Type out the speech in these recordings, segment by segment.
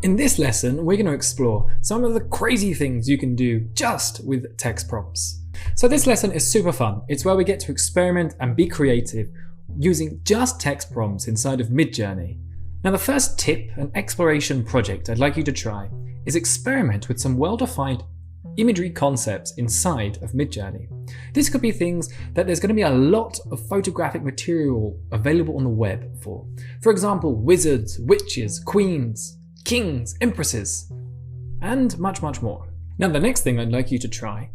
In this lesson, we're going to explore some of the crazy things you can do just with text prompts. So this lesson is super fun. It's where we get to experiment and be creative using just text prompts inside of Midjourney. Now the first tip and exploration project I'd like you to try is experiment with some well-defined imagery concepts inside of Midjourney. This could be things that there's going to be a lot of photographic material available on the web for. For example, wizards, witches, queens, kings, empresses, and much, much more. Now the next thing I'd like you to try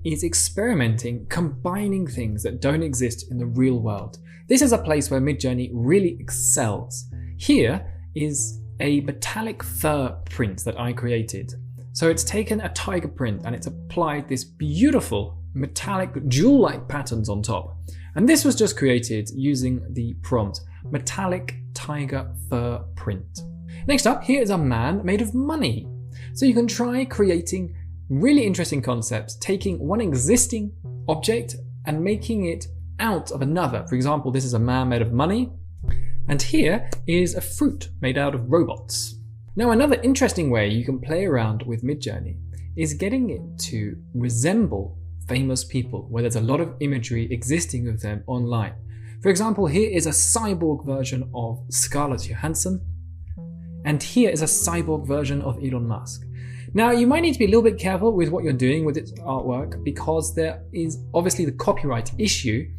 is experimenting combining things that don't exist in the real world. This is a place where Midjourney really excels. Here is a metallic fur print that I created. So it's taken a tiger print and it's applied this beautiful metallic jewel-like patterns on top. And this was just created using the prompt metallic tiger fur print. Next up, here is a man made of money. So you can try creating really interesting concepts, taking one existing object and making it out of another. For example, this is a man made of money, and here is a fruit made out of robots. Now another interesting way you can play around with Midjourney is getting it to resemble famous people, where there's a lot of imagery existing of them online. For example, here is a cyborg version of Scarlett Johansson, and here is a cyborg version of Elon Musk. Now you might need to be a little bit careful with what you're doing with its artwork, because there is obviously the copyright issue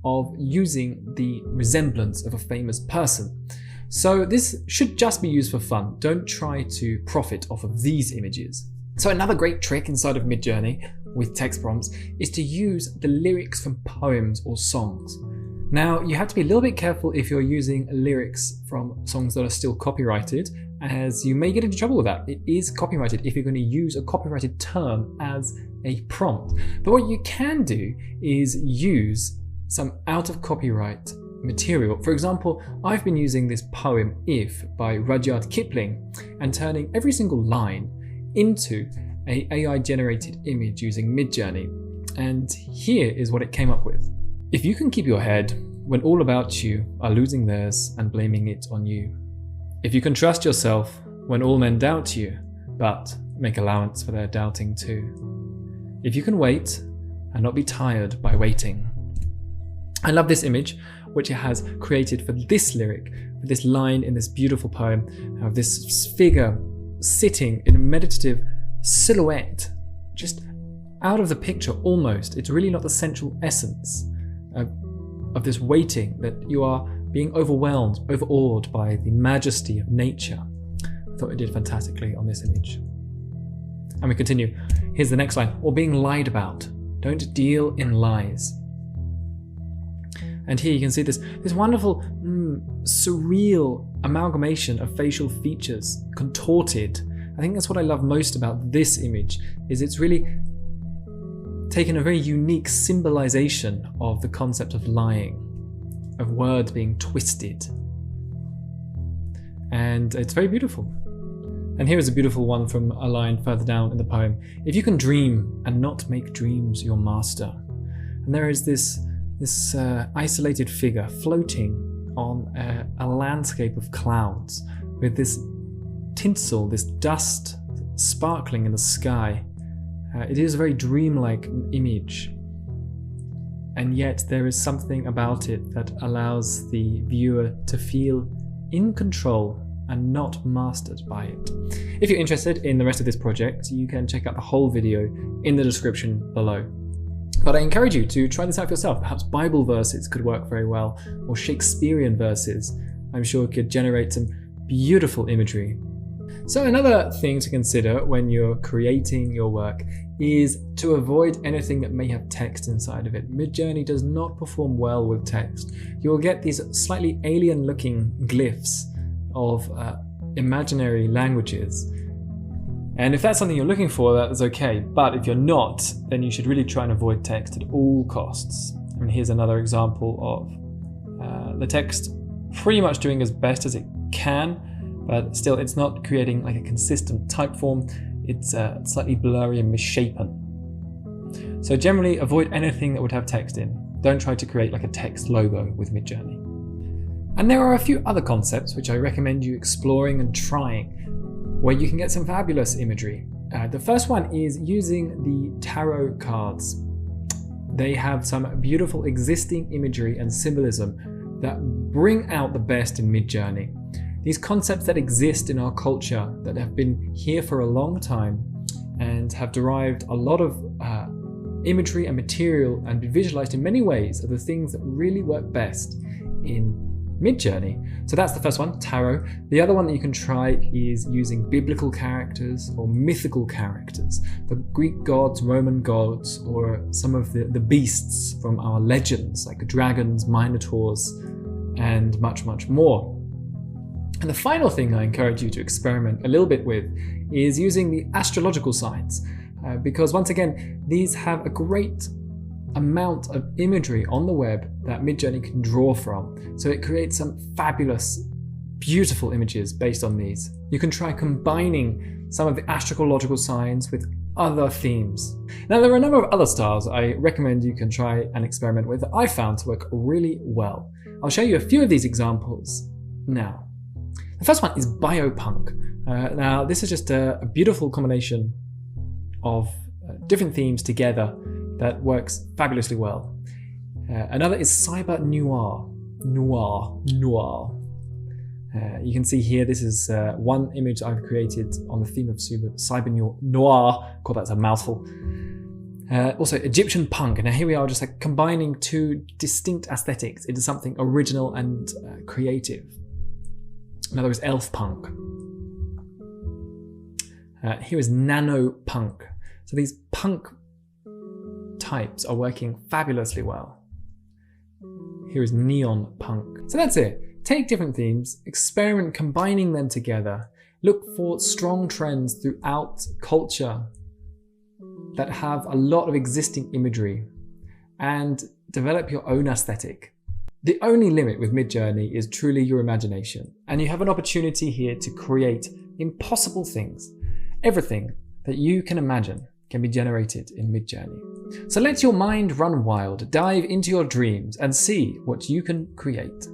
of using the resemblance of a famous person. So this should just be used for fun. Don't try to profit off of these images. So another great trick inside of Midjourney with text prompts is to use the lyrics from poems or songs. Now you have to be a little bit careful if you're using lyrics from songs that are still copyrighted, as you may get into trouble with that. It is copyrighted if you're going to use a copyrighted term as a prompt. But what you can do is use some out of copyright material. For example, I've been using this poem If by Rudyard Kipling and turning every single line into an AI generated image using Midjourney. And here is what it came up with. If you can keep your head when all about you are losing theirs and blaming it on you. If you can trust yourself when all men doubt you, but make allowance for their doubting too. If you can wait and not be tired by waiting. I love this image, which it has created for this lyric, for this line in this beautiful poem, of this figure sitting in a meditative silhouette, just out of the picture almost. It's really not the central essence of this waiting, that you are being overwhelmed, overawed by the majesty of nature. I thought it did fantastically on this image. And we continue. Here's the next line. Or being lied about. Don't deal in lies. And here you can see this wonderful, surreal amalgamation of facial features, contorted. I think that's what I love most about this image, is it's really taken a very unique symbolization of the concept of lying, of words being twisted. And it's very beautiful. And here is a beautiful one from a line further down in the poem. If you can dream and not make dreams your master. And there is this isolated figure floating on a landscape of clouds with this tinsel, this dust sparkling in the sky. It is a very dreamlike image, and yet there is something about it that allows the viewer to feel in control and not mastered by it. If you're interested in the rest of this project, you can check out the whole video in the description below. But I encourage you to try this out for yourself. Perhaps Bible verses could work very well, or Shakespearean verses. I'm sure could generate some beautiful imagery. So another thing to consider when you're creating your work is to avoid anything that may have text inside of it. Midjourney does not perform well with text. You will get these slightly alien looking glyphs of imaginary languages. And if that's something you're looking for, that is okay. But if you're not, then you should really try and avoid text at all costs. And here's another example of the text pretty much doing as best as it can, but still it's not creating like a consistent type form. It's slightly blurry and misshapen. So generally avoid anything that would have text in. Don't try to create like a text logo with Midjourney. And there are a few other concepts which I recommend you exploring and trying where you can get some fabulous imagery. The first one is using the tarot cards. They have some beautiful existing imagery and symbolism that bring out the best in Midjourney. These concepts that exist in our culture, that have been here for a long time and have derived a lot of imagery and material and be visualized in many ways, are the things that really work best in Midjourney. So that's the first one, tarot. The other one that you can try is using biblical characters or mythical characters, the Greek gods, Roman gods, or some of the beasts from our legends, like dragons, minotaurs, and much, much more. And the final thing I encourage you to experiment a little bit with is using the astrological signs, because once again, these have a great amount of imagery on the web that Midjourney can draw from. So it creates some fabulous, beautiful images based on these. You can try combining some of the astrological signs with other themes. Now, there are a number of other styles I recommend you can try and experiment with that I found to work really well. I'll show you a few of these examples now. The first one is biopunk. Now, this is just a beautiful combination of different themes together that works fabulously well. Another is cyber noir. You can see here, this is one image I've created on the theme of cyber noir. God, that's a mouthful. Also Egyptian punk. And now here we are just like combining two distinct aesthetics into something original and creative. Another is elf punk. Here is nano punk. So these punk types are working fabulously well. Here is neon punk. So that's it. Take different themes, experiment combining them together, look for strong trends throughout culture that have a lot of existing imagery, and develop your own aesthetic. The only limit with Midjourney is truly your imagination, and you have an opportunity here to create impossible things. Everything that you can imagine can be generated in Midjourney. So let your mind run wild, dive into your dreams, and see what you can create.